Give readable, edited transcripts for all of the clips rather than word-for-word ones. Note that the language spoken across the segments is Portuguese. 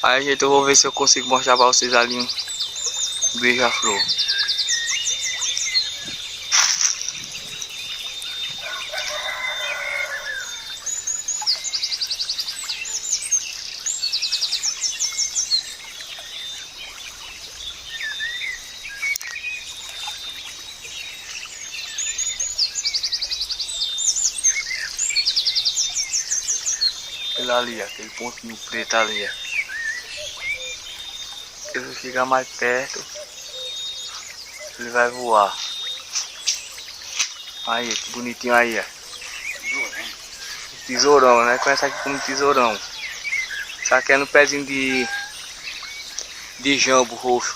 Aí, gente, eu vou ver se eu consigo mostrar pra vocês ali um beija-flor. Ele ali, aquele pontinho preto ali, ó. Se eu chegar mais perto, ele vai voar. Aí, que bonitinho aí, ó. Tesourão, né? Conhece aqui como tesourão. Isso aqui é no pezinho de jambo roxo.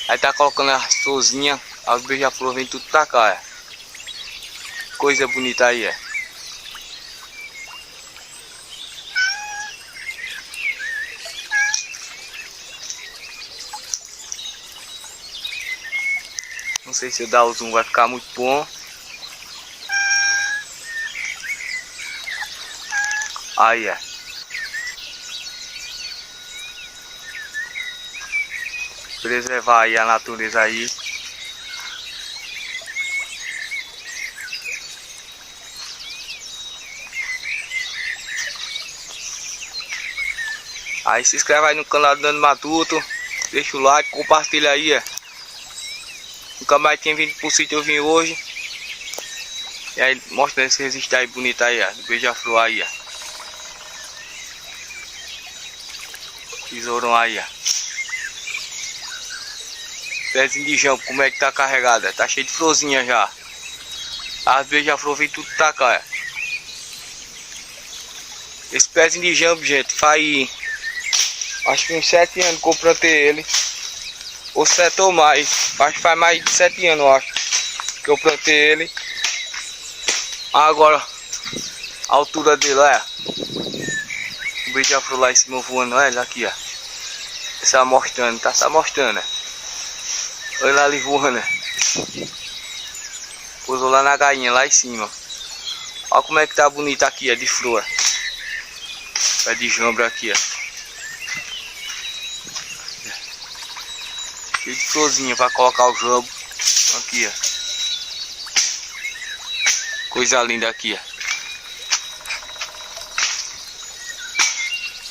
Aí tá colocando as florzinhas, as beija-flor vem tudo pra cá, ó. Coisa bonita aí, ó. Não sei se eu dar o zoom vai ficar muito bom. Aí, ó. Preservar aí a natureza aí. Aí se inscreve aí no canal do Nando Matuto. Deixa o like, compartilha aí, ó. Nunca mais tinha vindo pro sítio, eu vim hoje. E aí mostra esse registro aí bonito aí, ó. Beija-flor aí, ó. Tesourão aí, ó. Pezinho de jambo, como é que tá carregada? Tá cheio de florzinha já. As beija-flor vem tudo pra cá, ó. Esse pezinho de jambo, gente, faz... acho que uns 7 anos que eu plantei ele. Ou 7 ou mais. Acho que faz mais de 7 anos, eu acho, que eu plantei ele. Agora, a altura dele, olha. O beija-flor lá em cima voando, olha aqui, ó. Está mostrando, tá se mostrando, né? Olha lá ali voando, né? Pousou lá na gainha, lá em cima. Olha como é que tá bonito aqui, ó, de flor. Pé de jambo aqui, ó. Cheio de florzinha para colocar o jambo. Aqui, ó. Coisa linda aqui, ó.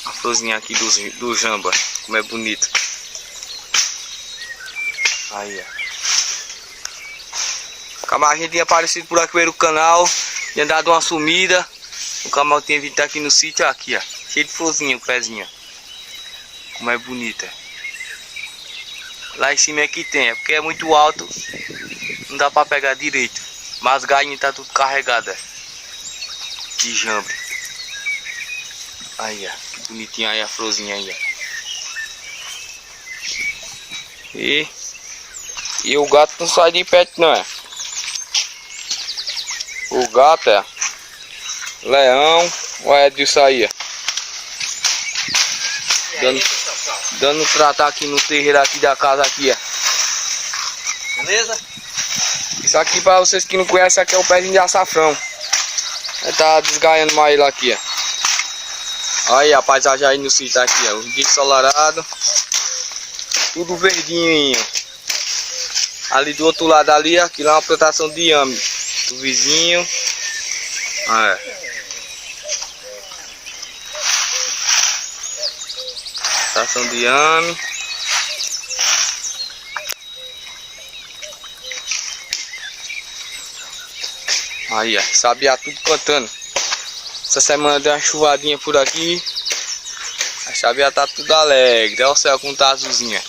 A florzinha aqui do jambo, ó. Como é bonito. Aí, ó. A gente tinha aparecido por aqui pelo canal. Tinha dado uma sumida. O Camal tinha vindo aqui no sítio, aqui, ó. Cheio de florzinha o pezinho. Como é bonita. Lá em cima é que tem, é porque é muito alto. Não dá pra pegar direito. Mas as galinhas tá tudo carregada de jambo. Aí, ó. Que bonitinha aí a florzinha aí, ó. E o gato não sai de perto, não é? O gato é leão. Olha disso aí, ó. Dando tratar aqui no terreiro aqui da casa aqui, ó. Beleza? Isso aqui, para vocês que não conhecem, aqui é o pezinho de açafrão. Ele tá desgaiando mais lá aqui, ó. Aí a paisagem aí no sítio aqui, ó. Os dias ensolarados. Tudo verdinho. Ali do outro lado ali, aqui lá é uma plantação de inhame do vizinho. Plantação de inhame. Aí, ó, sabiá tudo cantando. Essa semana deu uma chuvadinha por aqui. A sabiá tá tudo alegre. Olha o céu como tá azulzinha.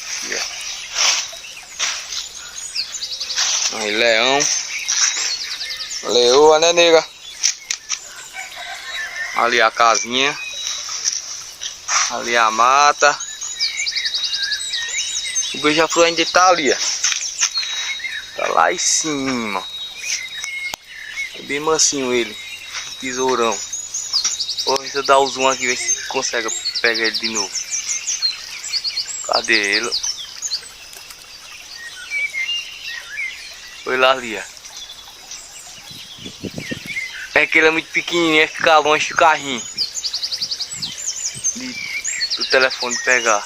Aqui, ó. Aí, leão. Leoa, né, nega? Ali a casinha. Ali a mata. O beija-flor ainda tá ali, ó. Tá lá em cima. É bem mansinho ele. Tesourão. Deixa eu dar o zoom aqui, ver se consegue pegar ele de novo. Cadê ele? Foi lá ali, ó. É que ele é muito pequenininho, é ficar longe do carrinho. Do telefone pegar.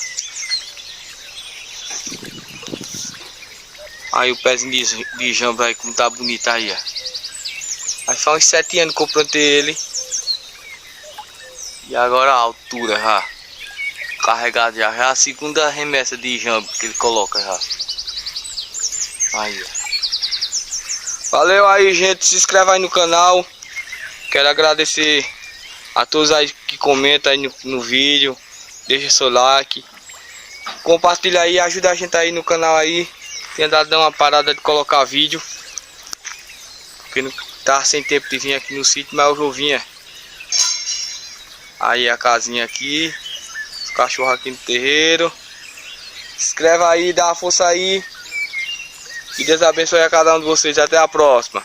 Aí o pezinho de jambo aí, como tá bonito aí, ó. Aí faz uns 7 anos que eu plantei ele. E agora a altura já. Carregado já. Já é a segunda remessa de jambo que ele coloca já. Aí, ó. Valeu aí, gente. Se inscreve aí no canal. Quero agradecer a todos aí que comentam aí no vídeo. Deixa seu like. Compartilha aí, ajuda a gente aí no canal aí. Tinha dado uma parada de colocar vídeo. Porque não tava sem tempo de vir aqui no sítio, mas hoje eu vinha. Aí a casinha aqui. Os cachorros aqui no terreiro. Se inscreve aí, dá uma força aí. Que Deus abençoe a cada um de vocês. Até a próxima.